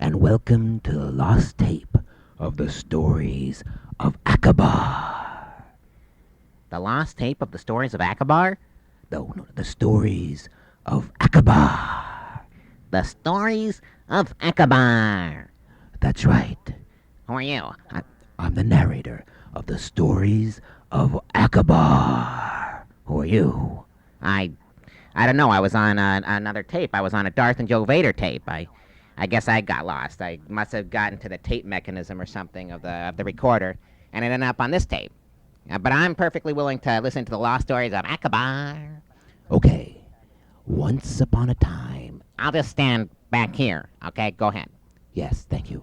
and welcome to the lost tape of the stories of Alkabar. The lost tape of the stories of Alkabar? No, the stories of Alkabar. The stories of Alkabar. That's right. Who are you? I'm the narrator of the stories of Alkabar. Who are you? I don't know. I was on another tape. I was on a Darth and Joe Vader tape. I guess I got lost. I must have gotten to the tape mechanism or something of the recorder, and it ended up on this tape. But I'm perfectly willing to listen to the lost stories of Alkabar. Okay. Once upon a time. I'll just stand back here. Okay, go ahead. Yes, thank you.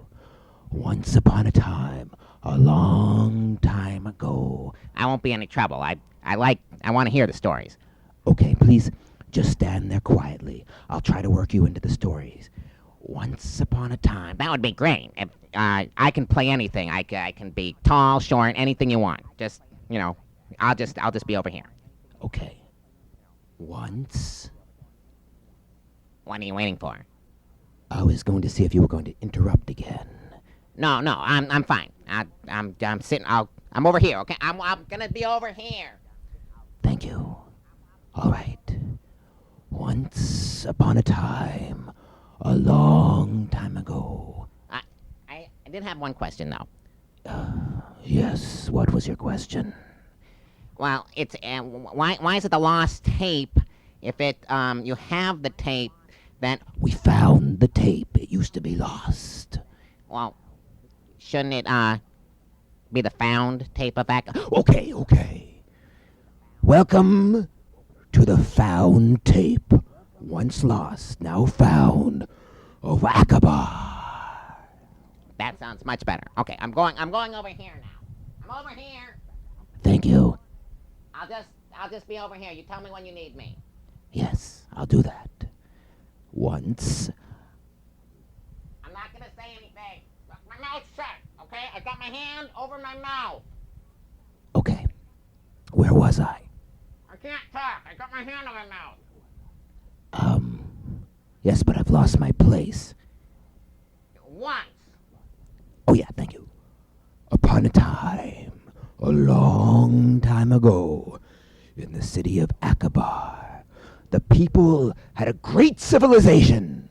Once upon a time, a long time ago. I won't be any trouble. I want to hear the stories. Okay, please just stand there quietly. I'll try to work you into the stories. Once upon a time. That would be great. If, I can play anything. I can be tall, short, anything you want. Just, I'll just be over here. Okay. Once. What are you waiting for? I was going to see if you were going to interrupt again. No, I'm fine. I'm sitting. I'm over here. Okay, I'm gonna be over here. Thank you. All right. Once upon a time, a long time ago. I did have one question though. Yes, what was your question? Well, it's why is it the lost tape? If you have the tape, then we found the tape. It used to be lost. Well, shouldn't it be the found tape of back? Okay. Welcome to the found tape, once lost, now found, of Alkabar. That sounds much better. Okay, I'm going over here now. I'm over here. Thank you. I'll just be over here. You tell me when you need me. Yes, I'll do that. Once. I'm not gonna say anything. My mouth's shut, okay? I got my hand over my mouth. Okay. Where was I? I can't talk. I got my hand over my mouth. Yes, but I've lost my place. Once. Oh, yeah, thank you. Upon a time, a long time ago, in the city of Alkabar, the people had a great civilization.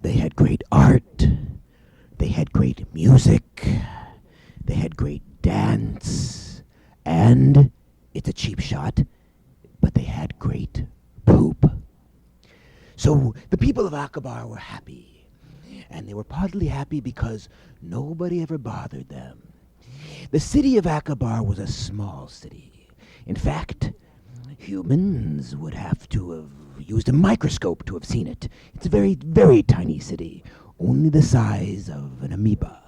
They had great art. They had great music. They had great dance. And, it's a cheap shot, but they had great poop. So the people of Alkabar were happy. And they were partly happy because nobody ever bothered them. The city of Alkabar was a small city. In fact, humans would have to have used a microscope to have seen it. It's a very, very tiny city, only the size of an amoeba.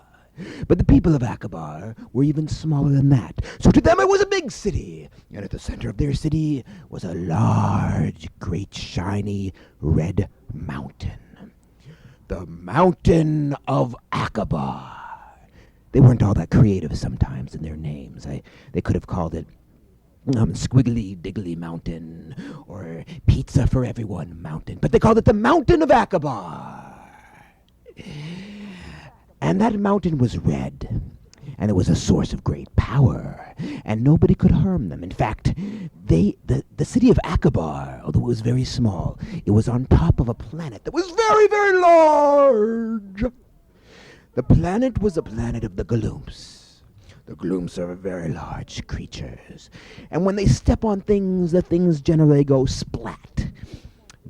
But the people of Alkabar were even smaller than that. So to them it was a big city. And at the center of their city was a large, great, shiny, red mountain. The Mountain of Alkabar. They weren't all that creative sometimes in their names. They could have called it Squiggly Diggly Mountain or Pizza for Everyone Mountain. But they called it the Mountain of Alkabar. And that mountain was red, and it was a source of great power, and nobody could harm them. In fact, the city of Alkabar, although it was very small, it was on top of a planet that was very, very large. The planet was a planet of the Gloomps. The Gloomps are very large creatures, and when they step on things, the things generally go splat.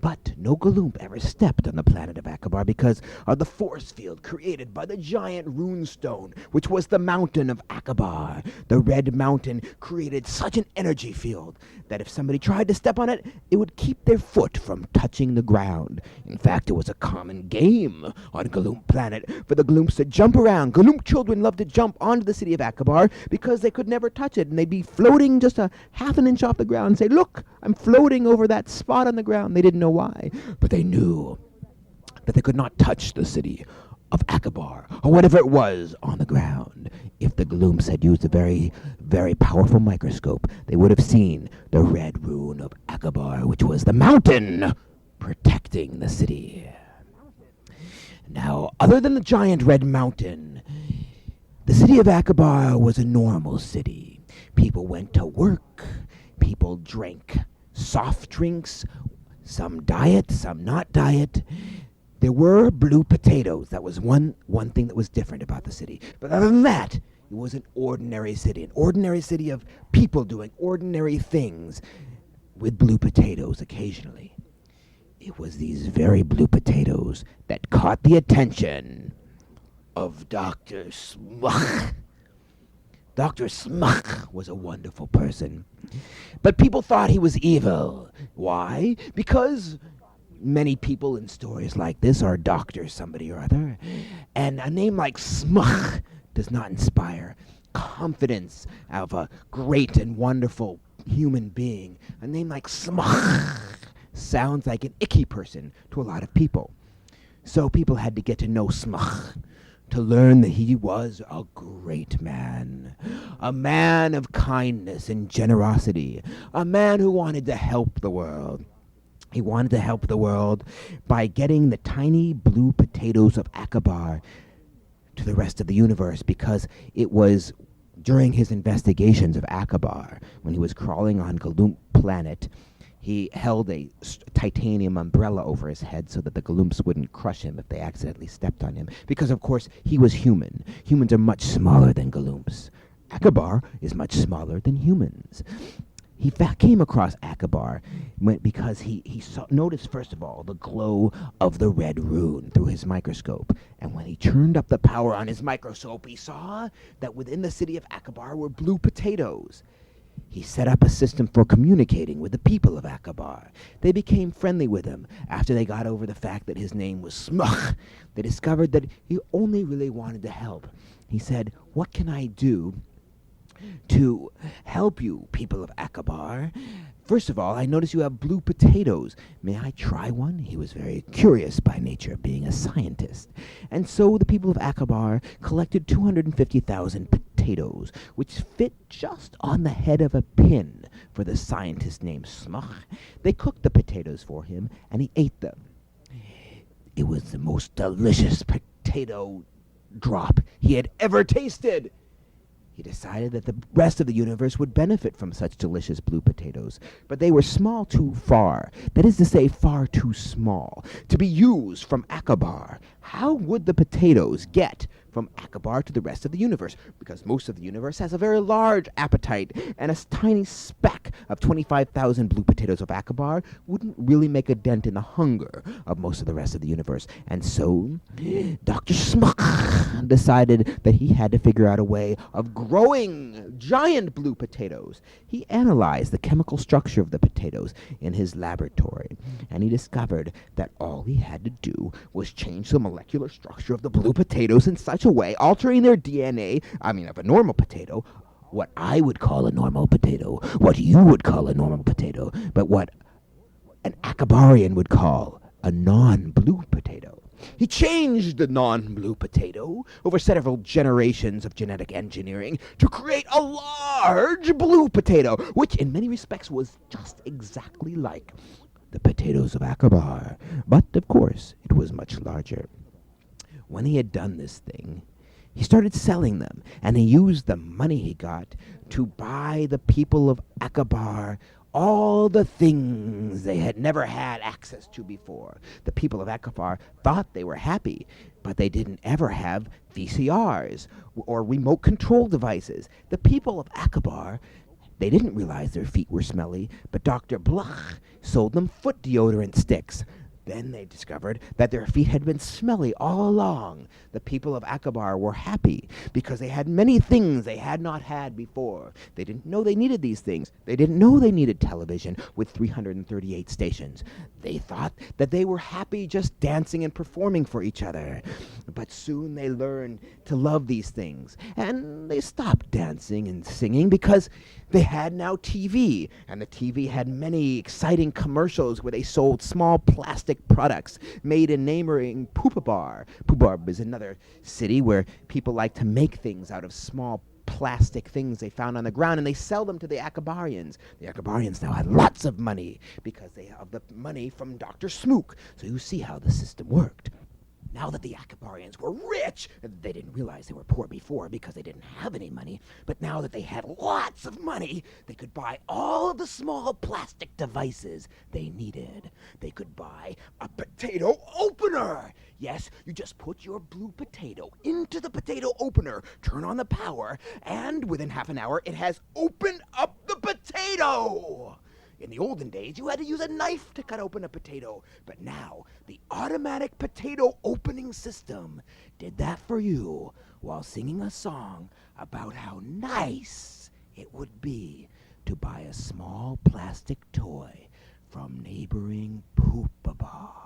But no Gloomp ever stepped on the planet of Alkabar because of the force field created by the giant runestone, which was the Mountain of Alkabar. The red mountain created such an energy field that if somebody tried to step on it, it would keep their foot from touching the ground. In fact, it was a common game on Gloomp Planet for the Gloomps to jump around. Gloomp children loved to jump onto the city of Alkabar because they could never touch it, and they'd be floating just a half an inch off the ground and say, "Look, I'm floating over that spot on the ground." They didn't know why, but they knew that they could not touch the city of Alkabar, or whatever it was on the ground. If the Gloomps had used a very, very powerful microscope, they would have seen the red rune of Alkabar, which was the mountain protecting the city. Now, Other than the giant red mountain, the city of Alkabar was a normal city. People went to work. People drank soft drinks, some diet, some not diet. There were blue potatoes. That was one thing that was different about the city. But other than that, it was an ordinary city of people doing ordinary things with blue potatoes occasionally. It was these very blue potatoes that caught the attention of Dr. Smuck. Dr. Smuck was a wonderful person, but people thought he was evil. Why? Because many people in stories like this are Dr. somebody or other, and a name like Smuck does not inspire confidence of a great and wonderful human being. A name like Smuck sounds like an icky person to a lot of people. So people had to get to know Smuck to learn that he was a great man, a man of kindness and generosity, a man who wanted to help the world. He wanted to help the world by getting the tiny blue potatoes of Alkabar to the rest of the universe, because it was during his investigations of Alkabar, when he was crawling on Galump planet, he held a titanium umbrella over his head so that the Galumps wouldn't crush him if they accidentally stepped on him. Because, of course, he was human. Humans are much smaller than Galumps. Alkabar is much smaller than humans. He came across Alkabar because he noticed, first of all, the glow of the red rune through his microscope. And when he turned up the power on his microscope, he saw that within the city of Alkabar were blue potatoes. He set up a system for communicating with the people of Alkabar. They became friendly with him after they got over the fact that his name was Smuck. They discovered that he only really wanted to help. He said, "What can I do to help you, people of Alkabar? First of all, I notice you have blue potatoes. May I try one?" He was very curious by nature, being a scientist. And so the people of Alkabar collected 250,000 potatoes, which fit just on the head of a pin for the scientist named Smuck. They cooked the potatoes for him, and he ate them. It was the most delicious potato drop he had ever tasted. He decided that the rest of the universe would benefit from such delicious blue potatoes, but they were small too far. That is to say, far too small to be used from Alkabar. How would the potatoes get from Alkabar to the rest of the universe? Because most of the universe has a very large appetite, and a tiny speck of 25,000 blue potatoes of Alkabar wouldn't really make a dent in the hunger of most of the rest of the universe. And so Dr. Smuck decided that he had to figure out a way of growing giant blue potatoes. He analyzed the chemical structure of the potatoes in his laboratory, and he discovered that all he had to do was change the molecular structure of the blue potatoes in such a way, altering their DNA, of a normal potato, what I would call a normal potato, what you would call a normal potato, but what an Alkabarian would call a non-blue potato. He changed the non-blue potato over several generations of genetic engineering to create a large blue potato, which in many respects was just exactly like the potatoes of Alkabar. But, of course, it was much larger. When he had done this thing, he started selling them, and he used the money he got to buy the people of Alkabar all the things they had never had access to before. The people of Alkabar thought they were happy, but they didn't ever have VCRs or remote control devices. The people of Alkabar, they didn't realize their feet were smelly, but Dr. Bluch sold them foot deodorant sticks. Then they discovered that their feet had been smelly all along. The people of Alkabar were happy because they had many things they had not had before. They didn't know they needed these things. They didn't know they needed television with 338 stations. They thought that they were happy just dancing and performing for each other. But soon they learned to love these things, and they stopped dancing and singing because they had now TV, and the TV had many exciting commercials where they sold small plastic products made in neighboring Pupabar. Pupabar is another city where people like to make things out of small plastic things they found on the ground, and they sell them to the Alkabarians. The Alkabarians now had lots of money because they have the money from Dr. Smook. So you see how the system worked. Now that the Akabarians were rich, they didn't realize they were poor before because they didn't have any money, but now that they had lots of money, they could buy all of the small plastic devices they needed. They could buy a potato opener. Yes, you just put your blue potato into the potato opener, turn on the power, and within half an hour, it has opened up the potato. In the olden days, you had to use a knife to cut open a potato, but now the automatic potato opening system did that for you while singing a song about how nice it would be to buy a small plastic toy from neighboring Poopa.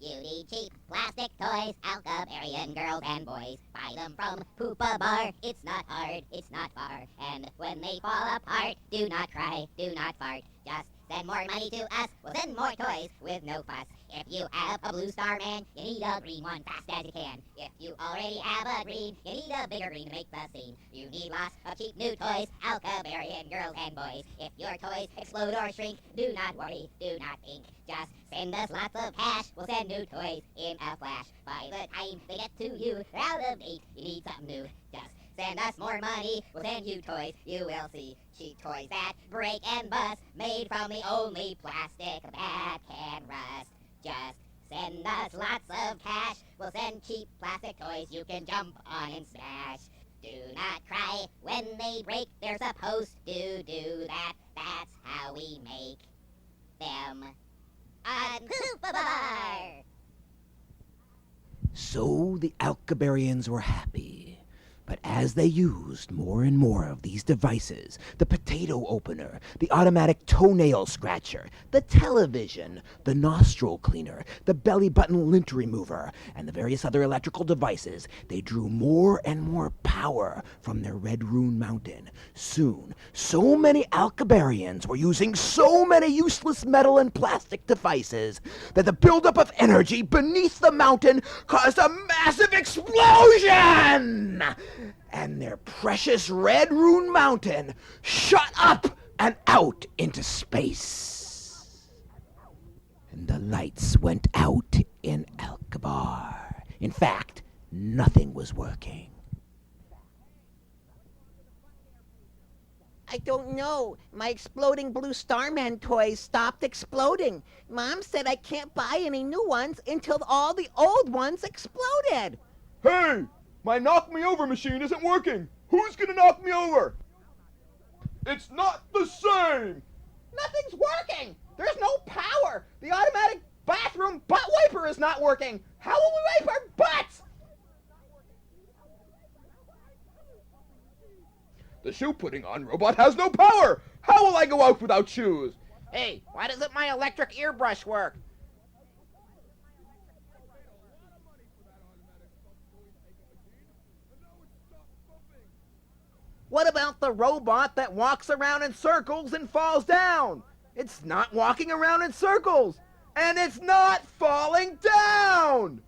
You need cheap plastic toys, Alkabarian girls and boys. Buy them from Poopa Bar. It's not hard, it's not far. And when they fall apart, do not cry, do not fart. Just send more money to us, we'll send more toys with no fuss. If you have a blue star man, you need a green one fast as you can. If you already have a green, you need a bigger green to make the scene. You need lots of cheap new toys, Alkabarian girls and boys. If your toys explode or shrink, do not worry, do not think. Just send us lots of cash, we'll send new toys in a flash. By the time they get to you, they're out of date, you need something new. Just send us more money, we'll send you toys, you will see. Cheap toys that break and bust, made from the only plastic that can rust. Just send us lots of cash, we'll send cheap plastic toys you can jump on and smash. Do not cry when they break, they're supposed to do that. That's how we make them on Poopa Bar. So the Alkabarians were happy. But as they used more and more of these devices, the potato opener, the automatic toenail scratcher, the television, the nostril cleaner, the belly button lint remover, and the various other electrical devices, they drew more and more power from their Red Rune Mountain. Soon, so many Alkabarians were using so many useless metal and plastic devices that the buildup of energy beneath the mountain caused a massive explosion! And their precious Red Rune Mountain shot up and out into space. And the lights went out in Alkabar. In fact, nothing was working. I don't know. My exploding blue Starman toys stopped exploding. Mom said I can't buy any new ones until all the old ones exploded. Hey! My knock me over machine isn't working! Who's gonna knock me over? It's not the same! Nothing's working! There's no power! The automatic bathroom butt wiper is not working! How will we wipe our butts? The shoe putting on robot has no power! How will I go out without shoes? Hey, why doesn't my electric ear brush work? What about the robot that walks around in circles and falls down? It's not walking around in circles! And it's not falling down!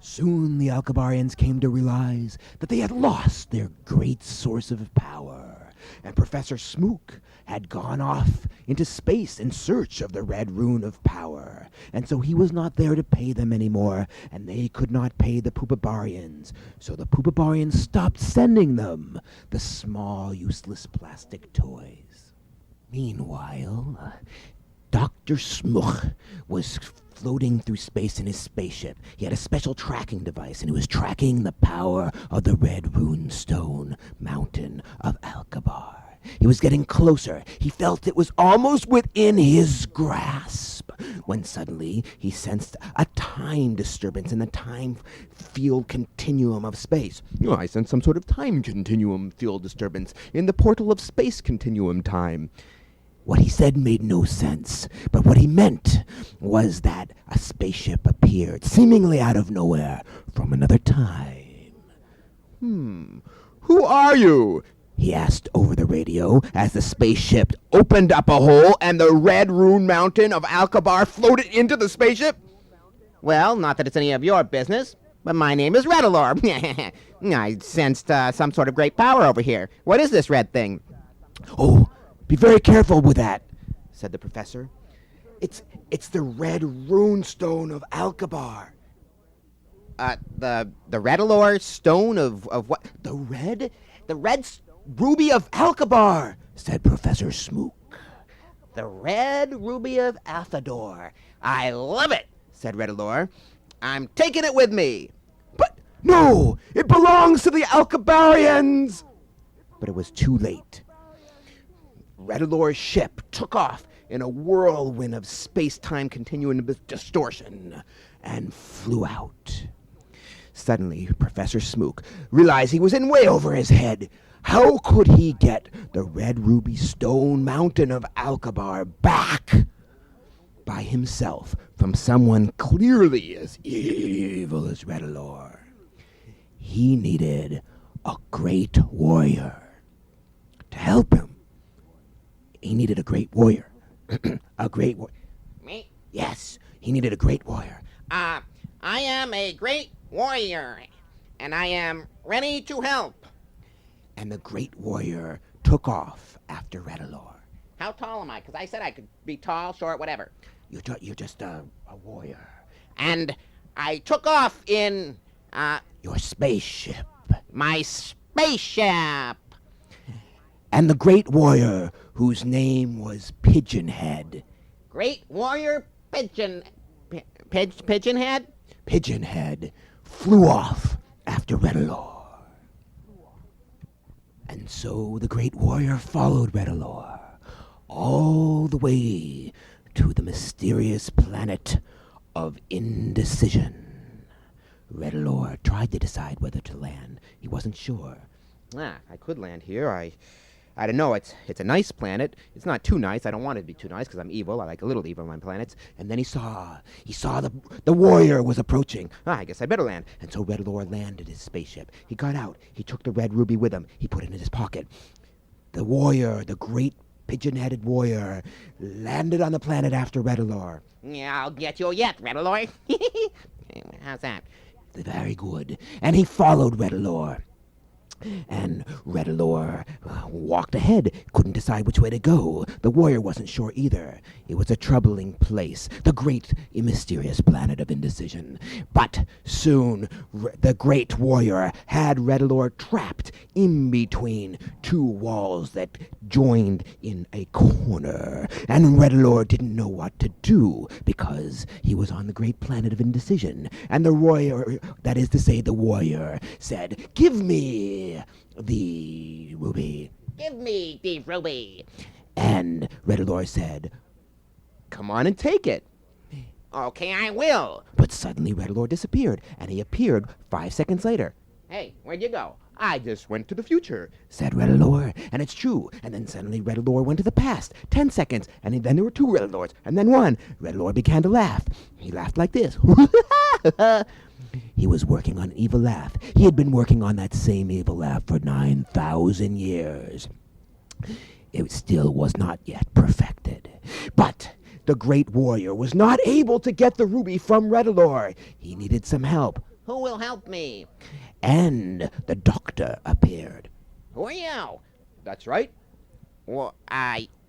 Soon the Alkabarians came to realize that they had lost their great source of power, and Professor Smook had gone off into space in search of the Red Rune of Power, and so he was not there to pay them anymore, and they could not pay the Poopabarians, so the Poopabarians stopped sending them the small, useless plastic toys. Meanwhile, Dr. Smook was floating through space in his spaceship. He had a special tracking device, and he was tracking the power of the Red Rune Stone Mountain of Alkabar. He was getting closer. He felt it was almost within his grasp, when suddenly he sensed a time disturbance in the time field continuum of space. I sensed some sort of time continuum field disturbance in the portal of space continuum time. What he said made no sense, but what he meant was that a spaceship appeared, seemingly out of nowhere, from another time. Who are you? He asked over the radio as the spaceship opened up a hole and the Red Rune Mountain of Alkabar floated into the spaceship. Well, not that it's any of your business, but my name is Redalor. I sensed some sort of great power over here. What is this red thing? Oh, be very careful with that, said the professor. It's the red rune stone of Alkabar. The Redalore stone of what? The red ruby of Alkabar, said Professor Smook. The red ruby of Athador. I love it, said Redalore. I'm taking it with me. But no, it belongs to the Alkabarians. But it was too late. Redalore's ship took off in a whirlwind of space-time continuum distortion and flew out. Suddenly, Professor Smook realized he was in way over his head. How could he get the red ruby stone mountain of Alkabar back by himself from someone clearly as evil as Redalore? He needed a great warrior to help him. He needed a great warrior. A great warrior. Me? Yes, he needed a great warrior. I am a great warrior, and I am ready to help. And the great warrior took off after Redalore. How tall am I? Because I said I could be tall, short, whatever. You're just a warrior. And I took off in, Your spaceship. my spaceship. And the great warrior, whose name was Pigeonhead. Great warrior Pigeonhead? Pigeonhead flew off after Redalore. And so the great warrior followed Redalore all the way to the mysterious planet of Indecision. Redalore tried to decide whether to land. He wasn't sure. I could land here. I don't know. It's a nice planet. It's not too nice. I don't want it to be too nice because I'm evil. I like a little evil on my planets. And then he saw the warrior was approaching. I guess I better land. And so Redalore landed his spaceship. He got out. He took the red ruby with him. He put it in his pocket. The warrior, the great pigeon-headed warrior, landed on the planet after Redalore. Yeah, I'll get you yet, Redalore. How's that? Very good. And he followed Redalore. And Redalore walked ahead, couldn't decide which way to go. The warrior wasn't sure either. It was a troubling place, the great mysterious planet of Indecision. But soon the great warrior had Redalore trapped in between two walls that joined in a corner. And Redalore didn't know what to do because he was on the great planet of Indecision. And the warrior, that is to say the warrior, said, "Give me the ruby." Give me the ruby. And Redalore said, "Come on and take it." Okay, I will. But suddenly Redalore disappeared, and he appeared 5 seconds later. Hey, where'd you go? I just went to the future, Said Redalore, and it's true. And then suddenly Redalore went to the past, 10 seconds, and then there were two Redalores, and then one. Redalore began to laugh. He laughed like this. He was working on an evil laugh. He had been working on that same evil laugh for 9,000 years. It still was not yet perfected. But the great warrior was not able to get the ruby from Redalore. He needed some help. Who will help me? And the doctor appeared. Who are you? That's right. Well,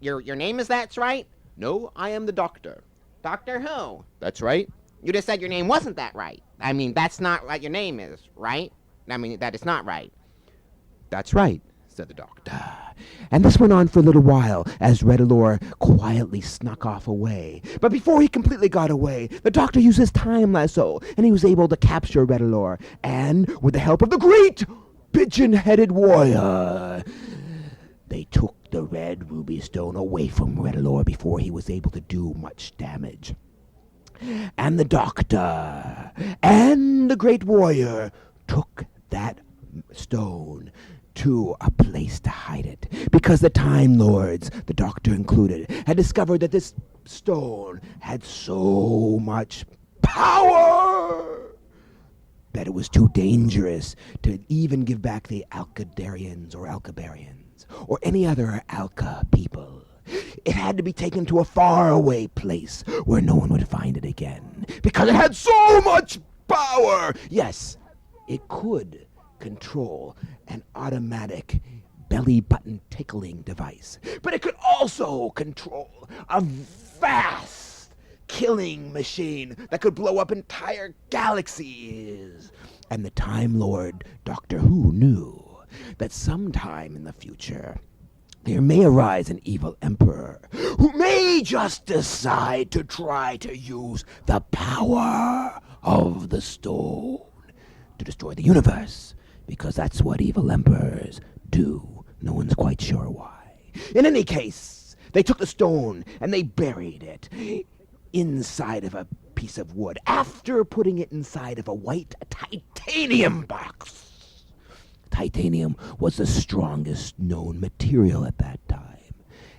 your name is That's Right? No, I am the doctor. Doctor who? That's right. You just said your name wasn't that right. I mean, that's not what your name is, right? I mean, that is not right. That's right, said the doctor. And this went on for a little while as Redalore quietly snuck off away. But before he completely got away, the doctor used his time lasso, and he was able to capture Redalore. And with the help of the great pigeon-headed warrior, they took the red ruby stone away from Redalore before he was able to do much damage. And the doctor and the great warrior took that stone to a place to hide it, because the Time Lords, the doctor included, had discovered that this stone had so much power that it was too dangerous to even give back the Alkadarians or Alkabarians or any other Alka people. It had to be taken to a faraway place where no one would find it again, because it had so much power. Yes, it could control an automatic belly button tickling device, but it could also control a vast killing machine that could blow up entire galaxies. And the Time Lord Doctor Who knew that sometime in the future, there may arise an evil emperor who may just decide to try to use the power of the stone to destroy the universe, because that's what evil emperors do. No one's quite sure why. In any case, they took the stone and they buried it inside of a piece of wood after putting it inside of a white titanium box. Titanium was the strongest known material at that time,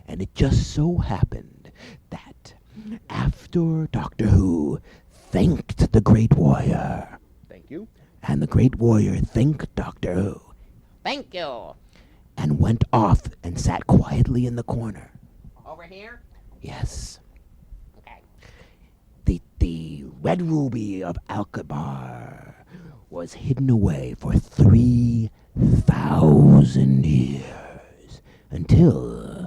and it just so happened that after Doctor Who thanked the Great Warrior, Thank you. and the Great Warrior thanked Doctor Who, Thank you. and went off and sat quietly in the corner. Over here? Yes. Okay. The red ruby of Alkabar was hidden away for 3,000 years until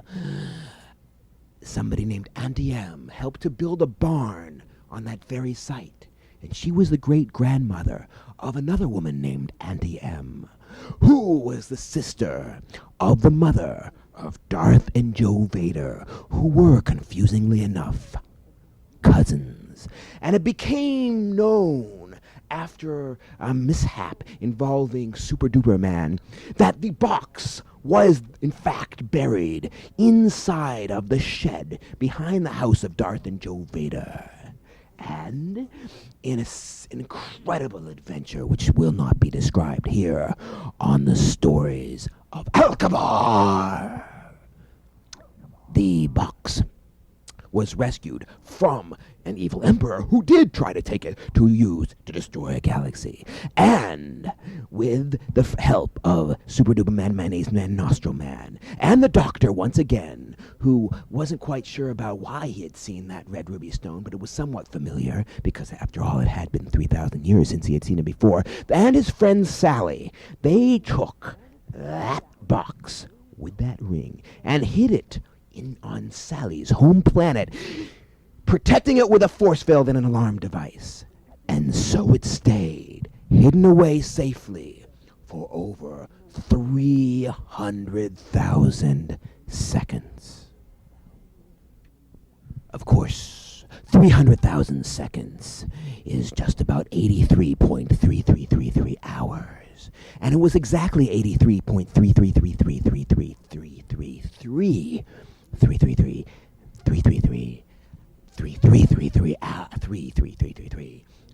somebody named Auntie M helped to build a barn on that very site. And she was the great-grandmother of another woman named Auntie M, who was the sister of the mother of Darth and Joe Vader, who were, confusingly enough, cousins. And it became known after a mishap involving Super Duper Man that the box was in fact buried inside of the shed behind the house of Darth and Joe Vader. And in an incredible adventure, which will not be described here on the stories of Alkabar, the box was rescued from an evil emperor who did try to take it to use to destroy a galaxy. And with the help of Super Duper Man, Mayonnaise Man, Nostril Man, and the Doctor once again, who wasn't quite sure about why he had seen that red ruby stone, but it was somewhat familiar, because after all, it had been 3,000 years since he had seen it before, and his friend Sally, they took that box with that ring and hid it on Sally's home planet, protecting it with a force field and an alarm device. And so it stayed, hidden away safely for over 300,000 seconds. Of course, 300,000 seconds is just about 83.3333 hours. And it was exactly 83.333333333 333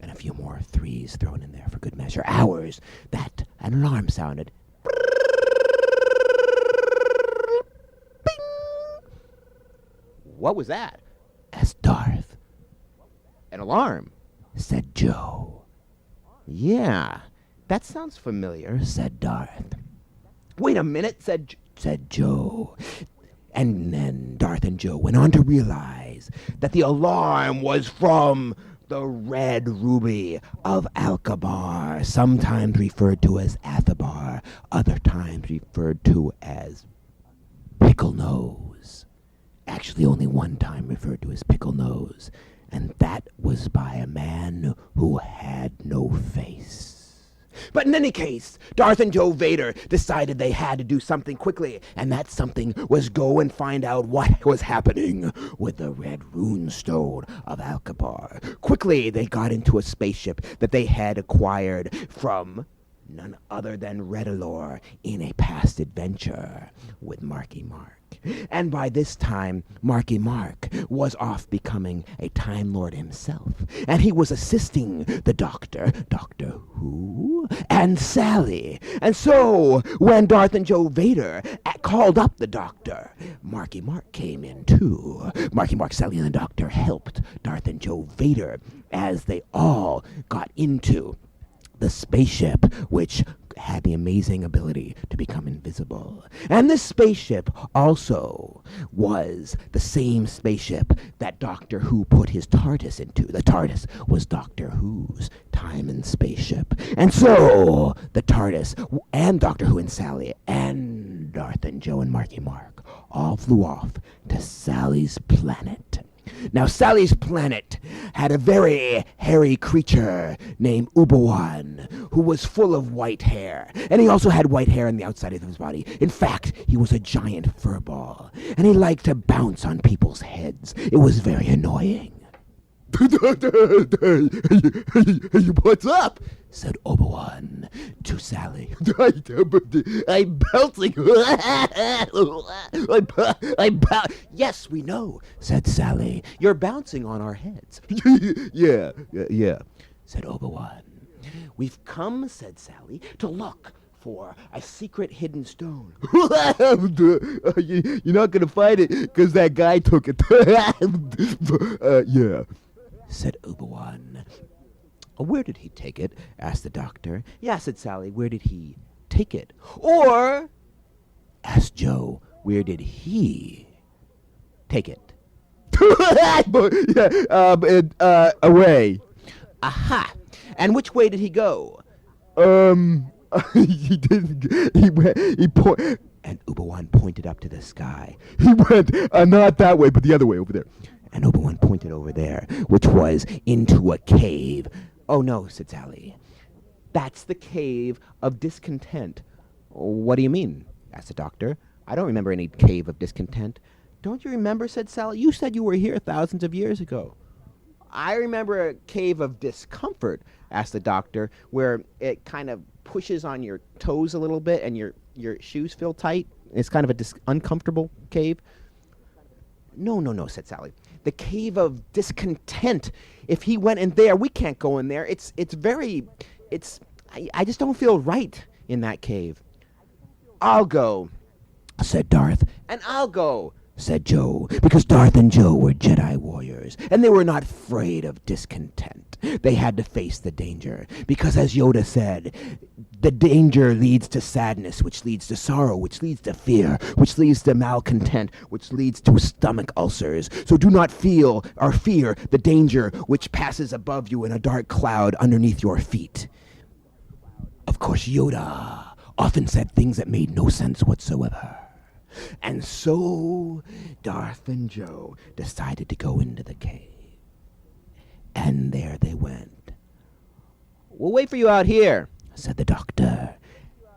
and a few more threes thrown in there for good measure hours that an alarm sounded. Bing! What was that? Asked Darth. An alarm. Said Joe. Yeah, that sounds familiar. Said Darth. Wait a minute, said Joe. And then Darth and Joe went on to realize that the alarm was from the red ruby of Alkabar, sometimes referred to as Athabar, other times referred to as Pickle Nose. Actually, only one time referred to as Pickle Nose, and that was by a man who had no face. But in any case, Darth and Joe Vader decided they had to do something quickly, and that something was go and find out what was happening with the red rune stone of Alkabar. Quickly, they got into a spaceship that they had acquired from none other than Redalore in a past adventure with Marky Mark. And by this time, Marky Mark was off becoming a Time Lord himself. And he was assisting the Doctor, Doctor Who, and Sally. And so, when Darth and Joe Vader called up the Doctor, Marky Mark came in too. Marky Mark, Sally, and the Doctor helped Darth and Joe Vader as they all got into the spaceship, which had the amazing ability to become invisible. And this spaceship also was the same spaceship that Doctor Who put his TARDIS into. The TARDIS was Doctor Who's time and spaceship. And so the TARDIS and Doctor Who and Sally and Darth and Joe and Marky Mark all flew off to Sally's planet Now, Sally's planet had a very hairy creature named Ubawan, who was full of white hair. And he also had white hair on the outside of his body. In fact, he was a giant furball, and he liked to bounce on people's heads. It was very annoying. Hey, what's up? Said Obi-Wan to Sally. I'm bouncing. Yes, we know, said Sally. You're bouncing on our heads. Yeah. Said Obi-Wan. We've come, said Sally, to look for a secret hidden stone. You're not gonna find it because that guy took it. Yeah. Said Obi-Wan. Where did he take it? Asked the doctor. Yeah, said Sally. Where did he take it? Or, asked Joe, where did he take it? Away. Aha! And which way did he go? He didn't. And Obi-Wan pointed up to the sky. He went not that way, but the other way over there. And Obi-Wan pointed over there, which was into a cave. Oh, no, said Sally. That's the cave of discontent. What do you mean? Asked the doctor. I don't remember any cave of discontent. Don't you remember, said Sally? You said you were here thousands of years ago. I remember a cave of discomfort, asked the doctor, where it kind of pushes on your toes a little bit and your shoes feel tight. It's kind of a uncomfortable cave. No, said Sally. The cave of discontent. If he went in there, we can't go in there. I just don't feel right in that cave. I'll go, said Darth. And I'll go, said Joe, because Darth and Joe were Jedi warriors, and they were not afraid of discontent. They had to face the danger, because as Yoda said, the danger leads to sadness, which leads to sorrow, which leads to fear, which leads to malcontent, which leads to stomach ulcers. So do not feel or fear the danger which passes above you in a dark cloud underneath your feet. Of course, Yoda often said things that made no sense whatsoever. And so Darth and Joe decided to go into the cave. And there they went. We'll wait for you out here, said the doctor.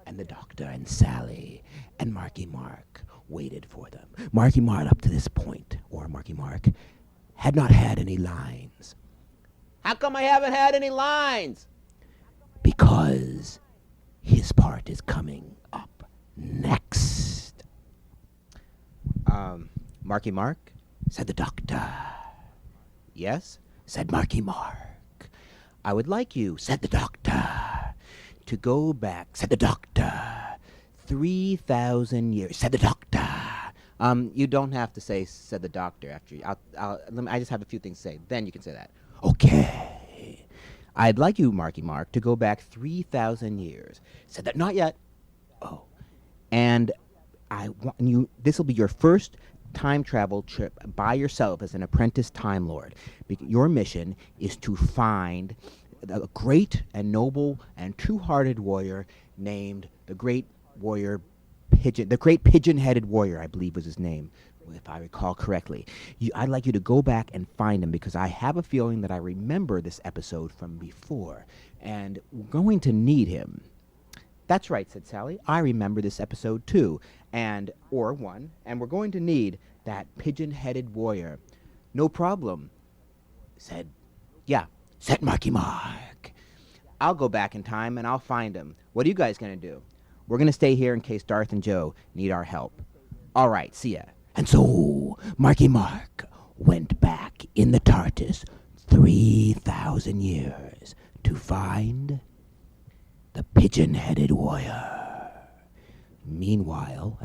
And the doctor and Sally and Marky Mark waited for them. Marky Mark, up to this point, or Marky Mark, had not had any lines. How come I haven't had any lines? Because his part is coming up next. Marky Mark, said the doctor. Yes, said Marky Mark. I would like you, said the doctor, to go back, said the doctor, 3,000 years, said the doctor. You don't have to say, said the doctor, after you. I just have a few things to say. Then you can say that. Okay. I'd like you, Marky Mark, to go back 3,000 years. Said that, not yet. Oh. And I want you, this will be your first time travel trip by yourself as an apprentice Time Lord. Your mission is to find a great and noble and true-hearted warrior named the Great Warrior Pigeon, the Great Pigeon-Headed Warrior, I believe was his name, if I recall correctly. I'd like you to go back and find him because I have a feeling that I remember this episode from before, and we're going to need him. That's right, said Sally. I remember this episode too, and we're going to need that pigeon-headed warrior. No problem, said Marky Mark. I'll go back in time and I'll find him. What are you guys going to do? We're going to stay here in case Darth and Joe need our help. All right, see ya. And so Marky Mark went back in the TARDIS 3,000 years to find the pigeon-headed warrior. Meanwhile,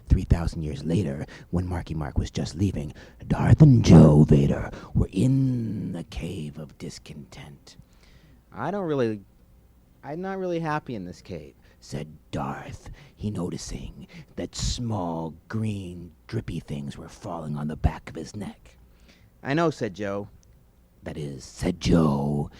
3,000 years later, when Marky Mark was just leaving, Darth and Joe Vader were in the cave of discontent. I'm not really happy in this cave, said Darth, he noticing that small, green, drippy things were falling on the back of his neck. I know, said Joe. That is, said Joe.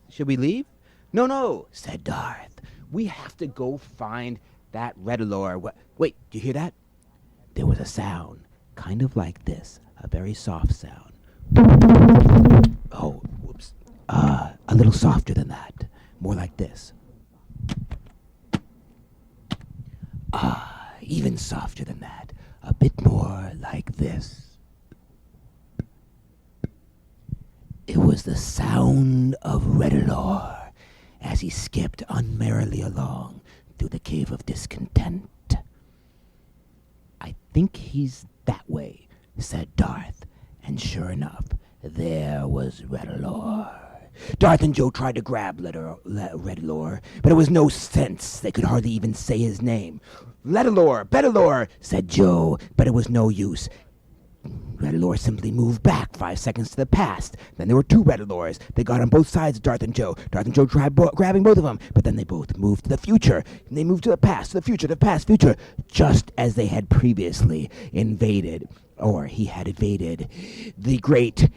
Should we leave? No, said Darth. We have to go find That Redalor, wait, do you hear that? There was a sound, kind of like this, a very soft sound. Oh, whoops. A little softer than that, more like this. Even softer than that, a bit more like this. It was the sound of Redalor as he skipped unmerrily along through the cave of discontent. I think he's that way, said Darth, and sure enough, there was Redalor. Darth and Joe tried to grab Redalor, but it was no sense. They could hardly even say his name. Redalor, Bedalor, said Joe, but it was no use. Redalor simply moved back 5 seconds to the past. Then there were 2 Redalors. They got on both sides of Darth and Joe. Darth and Joe tried grabbing both of them, but then they both moved to the future. And they moved to the past, to the future, to the past, future, just as they had previously invaded, or he had evaded, the great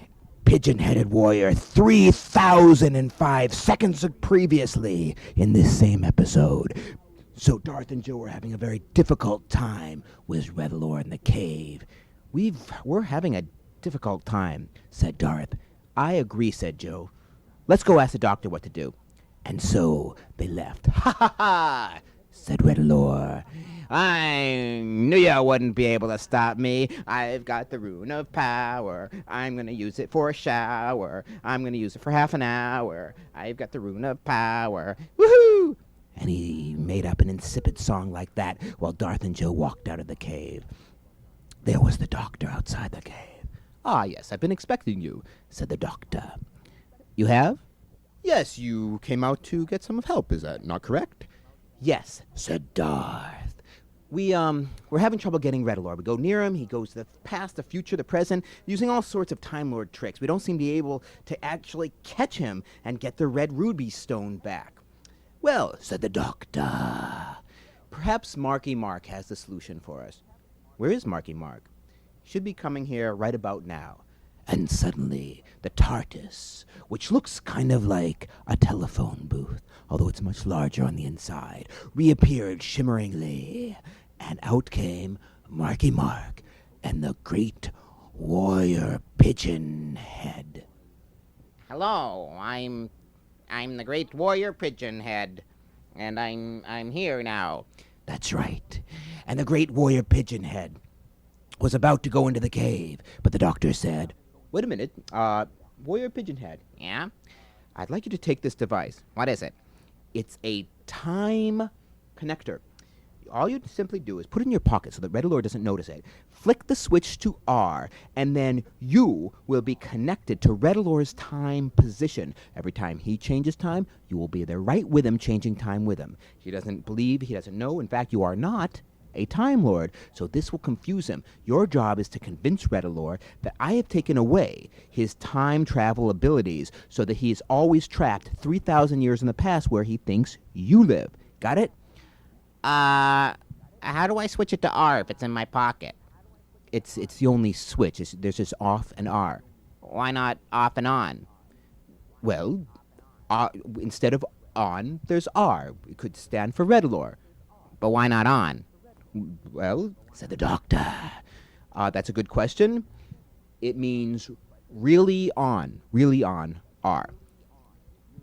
pigeon-headed warrior 3,005 seconds previously in this same episode. So Darth and Joe were having a very difficult time with Redalor in the cave. We're having a difficult time, said Darth. I agree, said Joe. Let's go ask the doctor what to do. And so they left. Ha ha ha, said Redalor. I knew you wouldn't be able to stop me. I've got the rune of power. I'm going to use it for a shower. I'm going to use it for half an hour. I've got the rune of power. Woohoo! And he made up an insipid song like that while Darth and Joe walked out of the cave. There was the doctor outside the cave. Ah, yes, I've been expecting you, said the doctor. You have? Yes, you came out to get some help, is that not correct? Yes, said Darth. We're having trouble getting Redalor. We go near him, he goes to the past, the future, the present, using all sorts of Time Lord tricks. We don't seem to be able to actually catch him and get the red ruby stone back. Well, said the doctor, perhaps Marky Mark has the solution for us. Where is Marky Mark? Should be coming here right about now. And suddenly, the TARDIS, which looks kind of like a telephone booth, although it's much larger on the inside, reappeared shimmeringly, and out came Marky Mark and the great warrior pigeon head. Hello, I'm the great warrior pigeon head, and I'm here now. That's right. And the great warrior pigeon head was about to go into the cave, but the doctor said, wait a minute, warrior pigeon head. Yeah? I'd like you to take this device. What is it? It's a time connector. All you simply do is put it in your pocket so that Redalor doesn't notice it. Flick the switch to R, and then you will be connected to Redalor's time position. Every time he changes time, you will be there right with him, changing time with him. He doesn't believe, he doesn't know. In fact, you are not a Time Lord, so this will confuse him. Your job is to convince Redalor that I have taken away his time travel abilities so that he is always trapped 3,000 years in the past where he thinks you live. Got it? How do I switch it to R if it's in my pocket? It's the only switch. There's just off and R. Why not off and on? Well, instead of on, there's R. It could stand for Redalor. But why not on? Well, said the doctor, that's a good question. It means really on, R.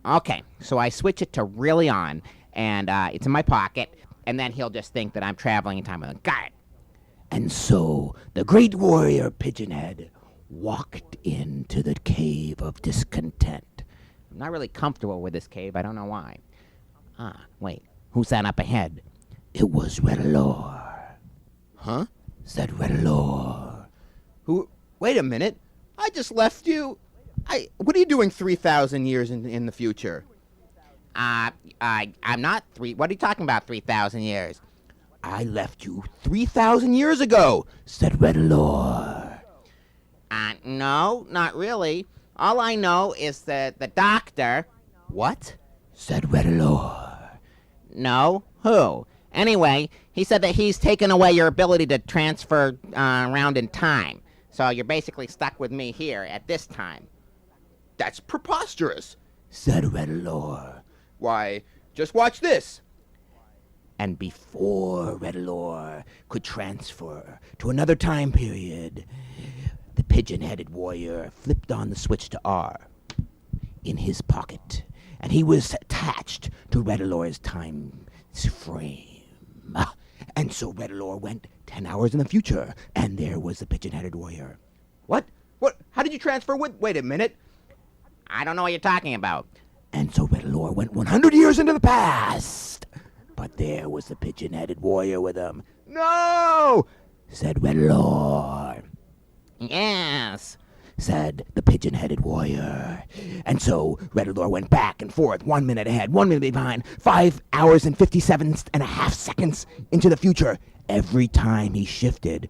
Okay, so I switch it to really on, and it's in my pocket, and then he'll just think that I'm traveling in time with him. Got it. And so the great warrior Pigeonhead walked into the cave of discontent. I'm not really comfortable with this cave. I don't know why. Wait. Who's that up ahead? It was Redalor. Huh? Said Redalor. Who? Wait a minute. I just left you. What are you doing 3,000 years in the future? I'm not what are you talking about 3,000 years? I left you 3,000 years ago, said Redalor. No, not really. All I know is that the doctor... What? Said Redalor. No? Who? Anyway, he said that he's taken away your ability to transfer around in time. So you're basically stuck with me here at this time. That's preposterous, said Redalor. Why, just watch this. And before Redalor could transfer to another time period, the pigeon-headed warrior flipped on the switch to R in his pocket, and he was attached to Redalor's time frame. And so Redalor went 10 hours in the future, and there was the pigeon-headed warrior. What? What? How did you transfer with? Wait a minute. I don't know what you're talking about. And so Redalor went 100 years into the past. But there was the pigeon-headed warrior with him. No! Said Redalor. Yes. Said the pigeon-headed warrior. And so Redalor went back and forth, 1 minute ahead, 1 minute behind, 5 hours and 57.5 seconds into the future. Every time he shifted,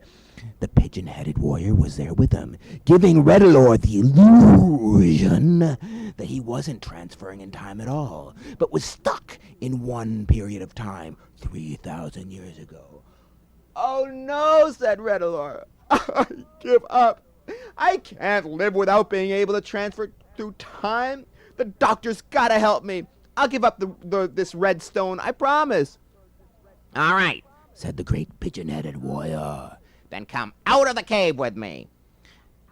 the pigeon-headed warrior was there with him, giving Redalor the illusion that he wasn't transferring in time at all, but was stuck in one period of time 3,000 years ago. Oh no, said Redalor. I give up. I can't live without being able to transfer through time. The doctor's gotta help me. I'll give up this red stone, I promise. All right. Said the great pigeon-headed warrior. Then come out of the cave with me.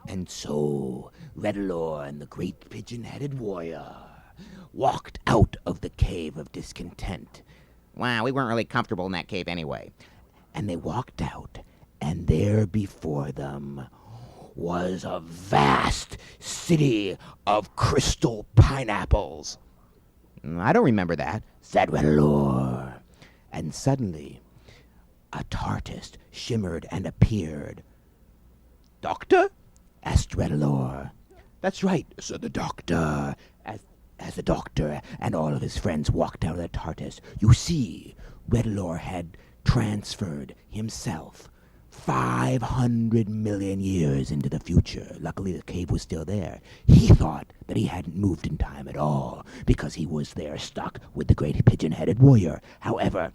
And so Redalor and the great pigeon-headed warrior walked out of the cave of discontent. Wow, we weren't really comfortable in that cave anyway. And they walked out, and there before them was a vast city of crystal pineapples. I don't remember that. Said Redalor. And suddenly, a TARDIS shimmered and appeared. Doctor? Asked Redalor. That's right, said the doctor. As the doctor and all of his friends walked out of the TARDIS, you see, Redalor had transferred himself 500 million years into the future. Luckily, the cave was still there. He thought that he hadn't moved in time at all, because he was there stuck with the great pigeon-headed warrior. However,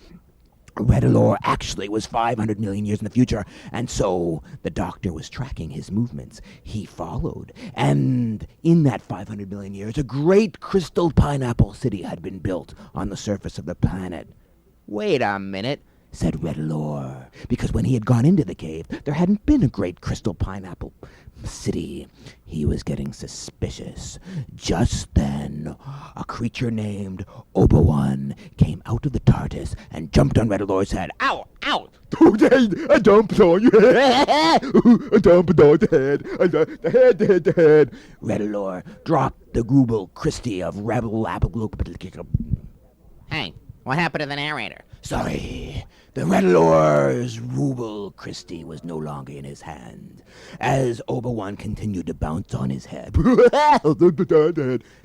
Redalor actually was 500 million years in the future, and so the doctor was tracking his movements. He followed, and in that 500 million years, a great crystal pineapple city had been built on the surface of the planet. Wait a minute. Said Redalor, because when he had gone into the cave, there hadn't been a great crystal pineapple city. He was getting suspicious. Just then, a creature named Obi-Wan came out of the TARDIS and jumped on Redalor's head. Ow! Ow! I jumped on your head. I jumped on the head. Redalor dropped the Rubel Christie of Rebel Apple. Hey, what happened to the narrator? Sorry, the Redalor's Rubel Christie was no longer in his hand, as Obi-Wan continued to bounce on his head.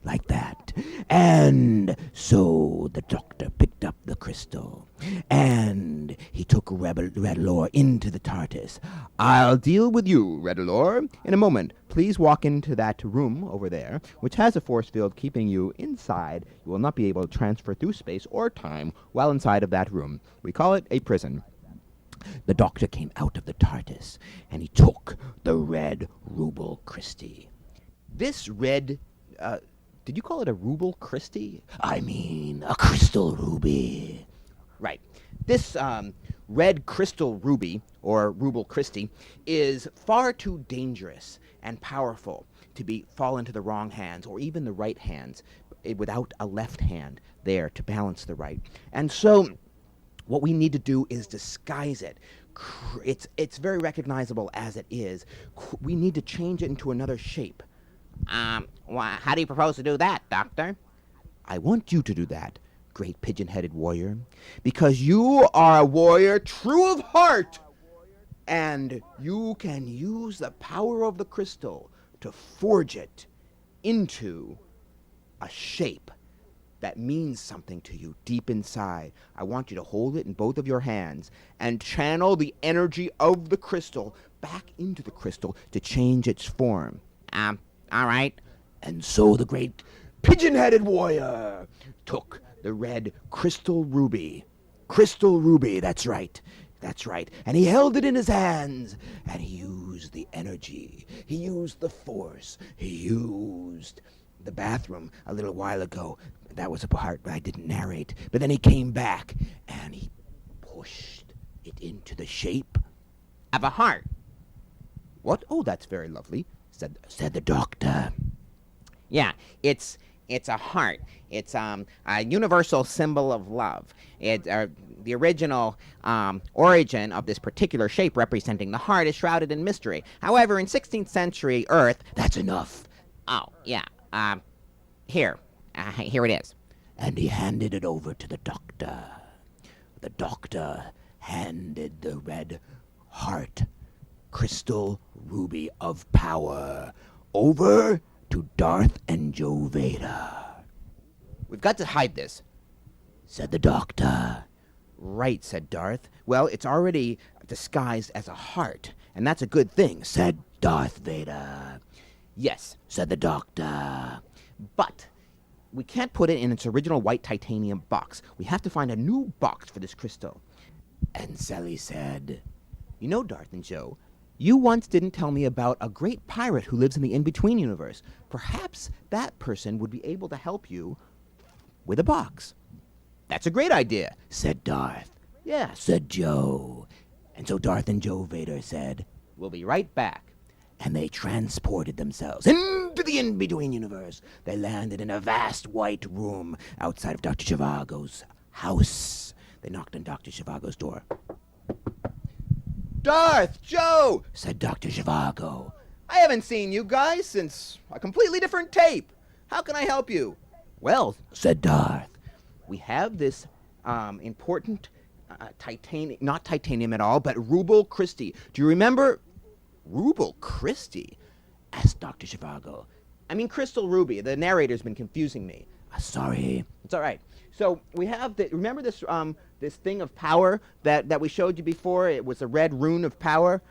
Like that. And so the doctor picked up the crystal, and he took Redalor into the TARDIS. I'll deal with you, Redalor, in a moment. Please walk into that room over there, which has a force field keeping you inside. You will not be able to transfer through space or time while inside of that room. We call it a prison. The doctor came out of the TARDIS, and he took the red Rubel Christie. This red, did you call it a Rubel Christie? I mean, a crystal ruby. Right. This red crystal ruby, or Rubel Christie, is far too dangerous and powerful to fall into the wrong hands, or even the right hands, without a left hand there to balance the right. And so what we need to do is disguise it. It's very recognizable as it is. We need to change it into another shape. How do you propose to do that, Doctor? I want you to do that, great pigeon-headed warrior, because you are a warrior true of heart, and you can use the power of the crystal to forge it into a shape that means something to you deep inside. I want you to hold it in both of your hands and channel the energy of the crystal back into the crystal to change its form. All right. And so the great pigeon-headed warrior took the red crystal ruby. Crystal ruby, that's right. That's right. And he held it in his hands, and he used the energy. He used the force. He used the bathroom a little while ago. That was a part I didn't narrate. But then he came back, and he pushed it into the shape Of a heart. What? Oh, that's very lovely, said the doctor. Yeah, it's a heart. It's a universal symbol of love. The original origin of this particular shape representing the heart is shrouded in mystery. However, in 16th century Earth, That's enough. oh yeah, here it is. And he handed it over to the doctor. The doctor handed the red heart, crystal ruby of power, over to Darth and Joe Vader. We've got to hide this, Said the doctor. Right, said Darth. Well, it's already disguised as a heart, and that's a good thing, Said Darth Vader. yes. Said the doctor. But we can't put it in its original white titanium box. We have to find a new box for this crystal. And Sally said, You know, Darth and Joe, you once didn't tell me about a great pirate who lives in the in-between universe. Perhaps that person would be able to help you with a box. That's a great idea. said Darth. Yes. Said Joe. And so Darth and Joe Vader said, We'll be right back. and they transported themselves into the in-between universe. They landed in a vast white room outside of Dr. Zhivago's house. They knocked on Dr. Zhivago's door. Darth, Joe, Said Dr. Zhivago. I haven't seen you guys since a completely different tape. How can I help you? Well, Said Darth. we have this important titanium, not titanium at all, but ruble Christie. Do you remember ruble Christie? Asked Dr. Zhivago. I mean crystal ruby. The narrator's been confusing me. Sorry. It's all right. So we have remember this this thing of power that we showed you before? It was a red rune of power.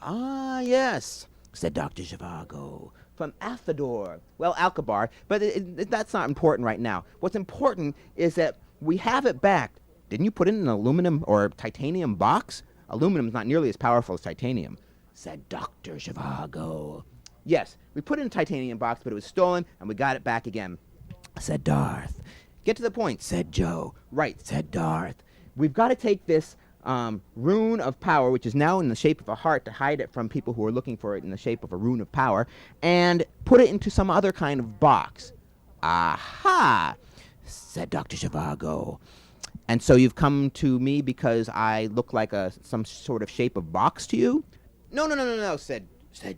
Ah, yes. Said Dr. Zhivago. From Athador. Well, Alkabar, but that's not important right now. What's important is that we have it back. Didn't you put it in an aluminum or titanium box? Aluminum is not nearly as powerful as titanium. Said Dr. Zhivago. Yes, we put it in a titanium box, but it was stolen, and we got it back again. Said Darth. Get to the point. Said Joe. Right. Said Darth. We've got to take this rune of power, which is now in the shape of a heart to hide it from people who are looking for it in the shape of a rune of power, and put it into some other kind of box. Aha! Said Dr. Zhivago. And so you've come to me because I look like some sort of shape of box to you? No, said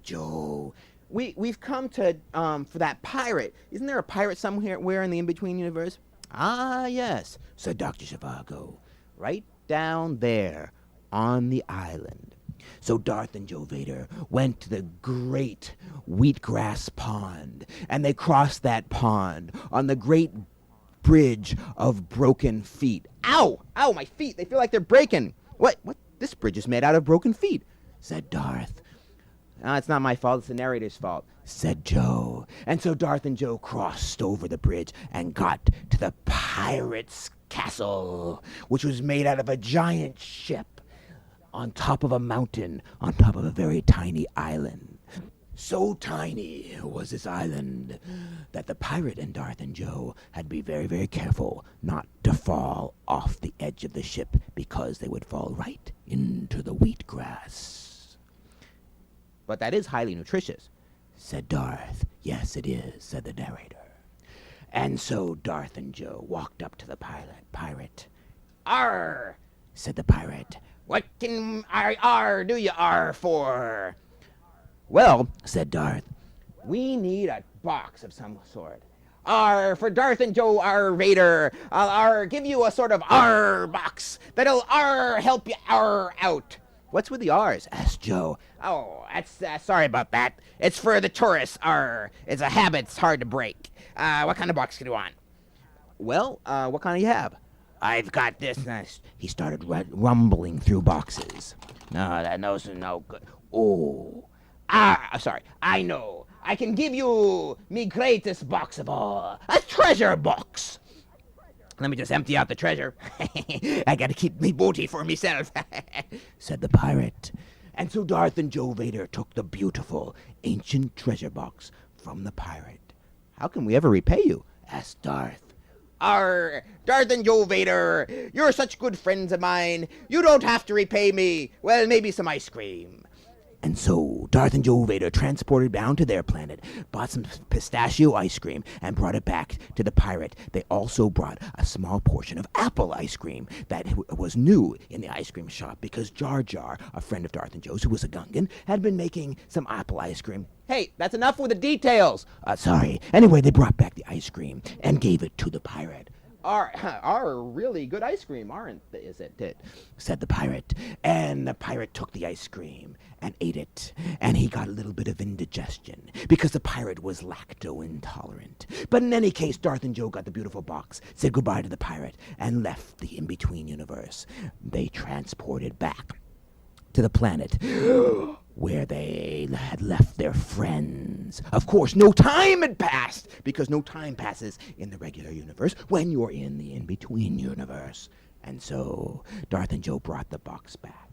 Joe. We've come to for that pirate. Isn't there a pirate somewhere in the in-between universe? Ah, yes, Said Dr. Zhivago. right down there on the island. So Darth and Joe Vader went to the great wheatgrass pond, and they crossed that pond on the great bridge of broken feet. Ow! Ow, my feet! They feel like they're breaking. What? This bridge is made out of broken feet. Said Darth. It's not my fault. It's the narrator's fault. Said Joe. And so Darth and Joe crossed over the bridge and got to the pirate's castle, which was made out of a giant ship on top of a mountain, on top of a very tiny island. So tiny was this island that the pirate and Darth and Joe had to be very, very careful not to fall off the edge of the ship, because they would fall right into the wheatgrass. But that is highly nutritious. Said Darth. Yes, it is, said the narrator. And so Darth and Joe walked up to the pirate. Arr! Said the pirate. What can I do you R for? Well, said Darth, We need a box of some sort. R for Darth and Joe R Vader. I'll give you a sort of R box that'll help you out. What's with the R's? asked Joe. Oh, that's sorry about that. It's for the tourists. It's a habit. It's hard to break. What kind of box do you want? Well, what kind do you have? I've got this. He started rumbling through boxes. No, those are no good. Oh, Sorry. I know. I can give you me greatest box of all. A treasure box. Let me just empty out the treasure. I gotta keep me booty for myself. said the pirate. And so Darth and Joe Vader took the beautiful ancient treasure box from the pirate. How can we ever repay you? Asked Darth. Darth and Joe Vader, you're such good friends of mine. You don't have to repay me. Well, maybe some ice cream. And so Darth and Joe Vader transported down to their planet, bought some pistachio ice cream, and brought it back to the pirate. They also brought a small portion of apple ice cream that was new in the ice cream shop because Jar Jar, a friend of Darth and Joe's who was a Gungan, had been making some apple ice cream. Hey, that's enough with the details. Sorry. Anyway, they brought back the ice cream and gave it to the pirate. Are really good ice cream, isn't it? Said the pirate. And the pirate took the ice cream and ate it. And he got a little bit of indigestion because the pirate was lacto intolerant. But in any case, Darth and Joe got the beautiful box, said goodbye to the pirate, and left the in-between universe. They transported back to the planet where they had left their friends. Of course, no time had passed, because no time passes in the regular universe when you're in the in-between universe. And so Darth and Joe brought the box back,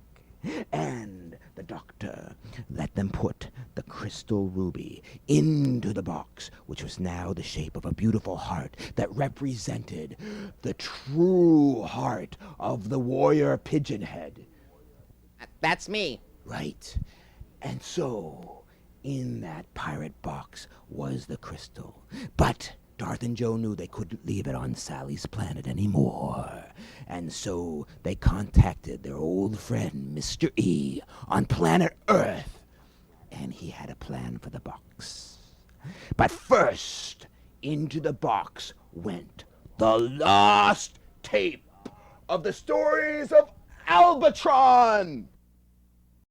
and the doctor let them put the crystal ruby into the box, which was now the shape of a beautiful heart that represented the true heart of the warrior Pigeonhead. That's me. Right. And so, in that pirate box was the crystal. But Darth and Joe knew they couldn't leave it on Sally's planet anymore. And so they contacted their old friend, Mr. E, on planet Earth. And he had a plan for the box. But first, into the box went the last tape of the stories of Albatron.